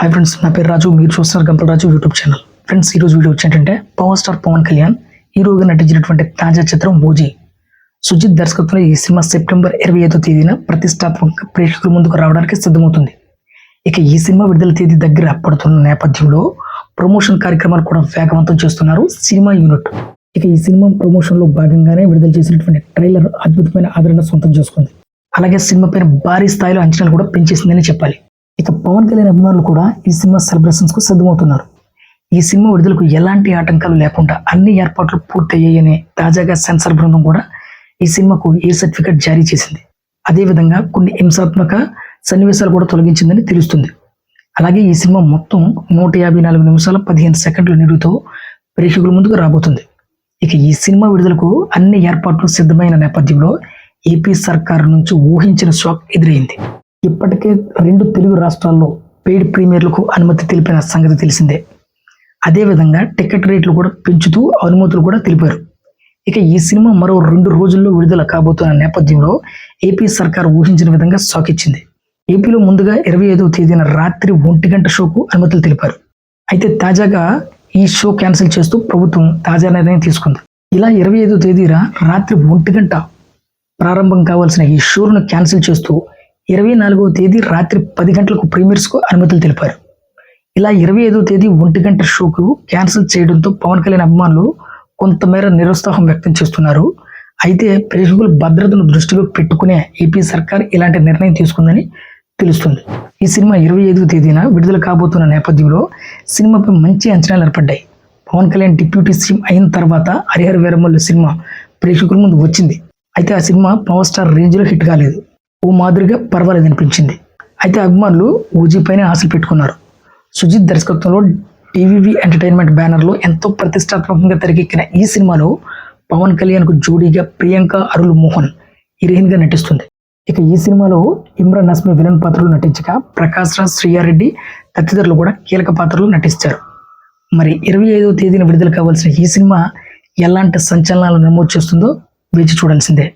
Hi friends, నా పేరు రాజు. మీరు చూస్తున్నారు Gampala Raju YouTube channel. Friends, ఈరోజు వీడియో వచ్చేంటంటే పవర్ స్టార్ పవన్ కళ్యాణ్ హీరోగా నటించినటువంటి తాజా చిత్రం ఓజీ. సుజిత్ దర్శకత్వంలో ఈ సినిమా సెప్టెంబర్ 25వ తేదీన ప్రతిష్టాత్మకంగా ప్రేక్షకుల ముందుకు రావడానికి సిద్ధమవుతుంది. ఇక ఈ సినిమా విడుదల తేదీ దగ్గర పడుతున్న నేపథ్యంలో ప్రమోషన్ కార్యక్రమాలు కూడా వేగవంతం చేస్తున్నారు సినిమా యూనిట్. ఇక ఈ సినిమా ప్రమోషన్లో భాగంగానే విడుదల చేసినటువంటి ట్రైలర్ అద్భుతమైన ఆదరణ సొంతం చేసుకుంది. అలాగే సినిమా పైన భారీ స్థాయిలో అంచనాలు కూడా పెంచేసిందని చెప్పాలి. ఇక పవన్ కళ్యాణ్ అభిమానులు కూడా ఈ సినిమా సెలబ్రేషన్స్ కు సిద్ధమవుతున్నారు. ఈ సినిమా విడుదలకు ఎలాంటి ఆటంకాలు లేకుండా అన్ని ఏర్పాట్లు పూర్తయ్యాయని తాజాగా సెన్సార్ బృందం కూడా ఈ సినిమాకు ఏ సర్టిఫికెట్ జారీ చేసింది. అదేవిధంగా కొన్ని హింసాత్మక సన్నివేశాలు కూడా తొలగించిందని తెలుస్తుంది. అలాగే ఈ సినిమా మొత్తం 154 నిమిషాల 15 సెకండ్ల నిడితో ప్రేక్షకుల ముందుకు రాబోతుంది. ఇక ఈ సినిమా విడుదలకు అన్ని ఏర్పాట్లు సిద్ధమైన నేపథ్యంలో ఏపీ సర్కారు నుంచి ఊహించిన షాక్ ఎదురైంది. ఇప్పటికే 2 తెలుగు రాష్ట్రాల్లో పెయిడ్ ప్రీమియర్లకు అనుమతి తెలిపిన సంగతి తెలిసిందే. అదేవిధంగా టికెట్ రేట్లు కూడా పెంచుతూ అనుమతులు కూడా తెలిపారు. ఇక ఈ సినిమా మరో 2 రోజుల్లో విడుదల కాబోతున్న నేపథ్యంలో ఏపీ సర్కార్ ఊహించిన విధంగా షాక్ ఇచ్చింది. ఏపీలో ముందుగా 25వ తేదీన రాత్రి 1 గంట షోకు అనుమతులు తెలిపారు. అయితే తాజాగా ఈ షో క్యాన్సిల్ చేస్తూ ప్రభుత్వం తాజా నిర్ణయం తీసుకుంది. ఇలా 25వ తేదీన రాత్రి 1 గంట ప్రారంభం కావాల్సిన ఈ షోను క్యాన్సిల్ చేస్తూ 24వ తేదీ రాత్రి 10 గంటలకు ప్రీమియర్స్కు అనుమతులు తెలిపారు. ఇలా 25వ తేదీ 1 గంట షోకు క్యాన్సిల్ చేయడంతో పవన్ కళ్యాణ్ అభిమానులు కొంతమేర నిరుత్సాహం వ్యక్తం చేస్తున్నారు. అయితే ప్రేక్షకుల భద్రతను దృష్టిలో పెట్టుకునే ఏపీ సర్కార్ ఇలాంటి నిర్ణయం తీసుకుందని తెలుస్తుంది. ఈ సినిమా 25వ తేదీన విడుదల కాబోతున్న నేపథ్యంలో సినిమాపై మంచి అంచనాలు ఏర్పడ్డాయి. పవన్ కళ్యాణ్ డిప్యూటీ సీఎం అయిన తర్వాత హరిహర వీరమల్లు సినిమా ప్రేక్షకుల ముందు వచ్చింది. అయితే ఆ సినిమా పవర్ స్టార్ రేంజ్లో హిట్ కాలేదు. ఓ మాదిరిగా పర్వాలేదు అనిపించింది. అయితే అభిమానులు ఓజీ పైన ఆశలు పెట్టుకున్నారు. సుజిత్ దర్శకత్వంలో టీవీవీ ఎంటర్టైన్మెంట్ బ్యానర్లో ఎంతో ప్రతిష్టాత్మకంగా తెరకెక్కిన ఈ సినిమాలో పవన్ కళ్యాణ్కు జోడీగా ప్రియాంక అరుల్ మోహన్ హీరోయిన్గా నటిస్తుంది. ఇక ఈ సినిమాలో ఇమ్రాన్ హస్మి విలన్ పాత్రలు నటించగా ప్రకాష్ రాజ్, శ్రీయారెడ్డి తదితరులు కూడా కీలక పాత్రలు నటిస్తారు. మరి 25వ తేదీన విడుదల కావాల్సిన ఈ సినిమా ఎలాంటి సంచలనాలు నమోదు చేస్తుందో వేచి చూడాల్సిందే.